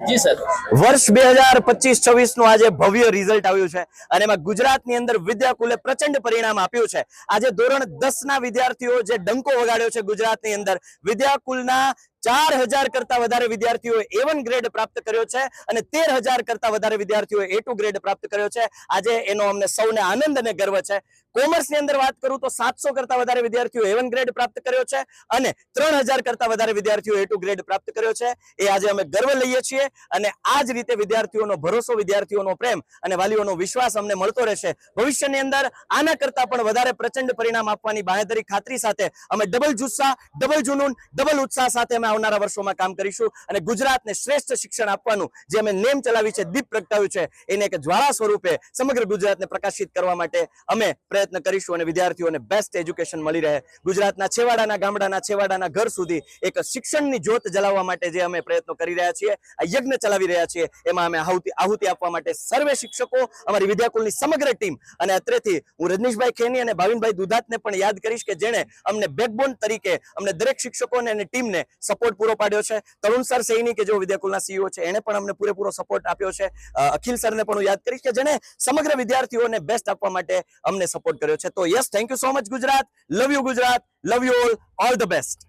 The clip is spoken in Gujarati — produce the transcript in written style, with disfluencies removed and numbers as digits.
જી સર। વર્ષ 2025-26 નું આજે ભવ્ય રિઝલ્ટ આવ્યું છે અને એમાં ગુજરાતની અંદર વિદ્યાકુલે પ્રચંડ પરિણામ આપ્યું છે। આજે ધોરણ 10 ના વિદ્યાર્થીઓ જે ડંકો વગાડ્યો છે ગુજરાતની અંદર, વિદ્યાકુલના 4000 કરતા વધારે વિદ્યાર્થીઓએ A1 ગ્રેડ પ્રાપ્ત કર્યો છે અને 13000 કરતા વધારે વિદ્યાર્થીઓએ A2 ગ્રેડ પ્રાપ્ત કર્યો છે। આજે એનો અમને સૌને આનંદ અને ગર્વ છે। કોમર્સની અંદર વાત કરું તો 700 કરતા વધારે વિદ્યાર્થીઓ A1 ગ્રેડ પ્રાપ્ત કર્યો છે અને 3000 કરતા વધારે વિદ્યાર્થીઓ A2 ગ્રેડ પ્રાપ્ત કર્યો છે। એ આજે અમે ગર્વ લઈએ છીએ અને આ જ રીતે વિદ્યાર્થીઓનો ભરોસો, વિદ્યાર્થીઓનો પ્રેમ અને વાલીઓનો વિશ્વાસ અમને મળતો રહેશે। ભવિષ્યની અંદર આના કરતા પણ વધારે પ્રચંડ પરિણામ આપવાની બાંહેધરી ખાતરી સાથે અમે ડબલ જુસ્સા, ડબલ જુનૂન, ડબલ ઉત્સાહ સાથે અમે આવનારા વર્ષોમાં કામ કરીશું અને ગુજરાતને શ્રેષ્ઠ શિક્ષણ આપવાનું જે અમે નેમ ચલાવી છે, દીપ પ્રગટાવ્યું છે, એને એક જ્વાળા સ્વરૂપે સમગ્ર ગુજરાતને પ્રકાશિત કરવા માટે અમે પ્રયત્ન કરીશું અને વિદ્યાર્થીઓને બેસ્ટ એજ્યુકેશન મળી રહે, ગુજરાતના છેવાડાના ગામડાના છેવાડાના ઘર સુધી એક શિક્ષણની જ્યોત જલાવવા માટે જે અમે પ્રયત્નો કરી રહ્યા છીએ, આ યજ્ઞ ચલાવી રહ્યા છીએ, એમાં અમે આહુતિ આપવા માટે સર્વે શિક્ષકો, અમારી વિદ્યાકુલની સમગ્ર ટીમ અને અત્રેથી હું રજનીશભાઈ ખેની અને ભાવિનભાઈ દુધાતને પણ યાદ કરીશ કે જેણે અમને બેકબોન તરીકે અમને દરેક શિક્ષકોને અને ટીમને સપોર્ટ પૂરો પાડ્યો છે। તરુણ સર સૈની કે જેઓ વિદ્યાકુલના CEO છે, એને પણ અમને પૂરેપૂરો સપોર્ટ આપ્યો છે। અખિલ સરને પણ હું યાદ કરીશ કે જેણે સમગ્ર વિદ્યાર્થીઓને બેસ્ટ આપવા માટે અમને સપોર્ટ કર્યો છે। તો yes, thank you so much Gujarat, love you Gujarat, love you all the best.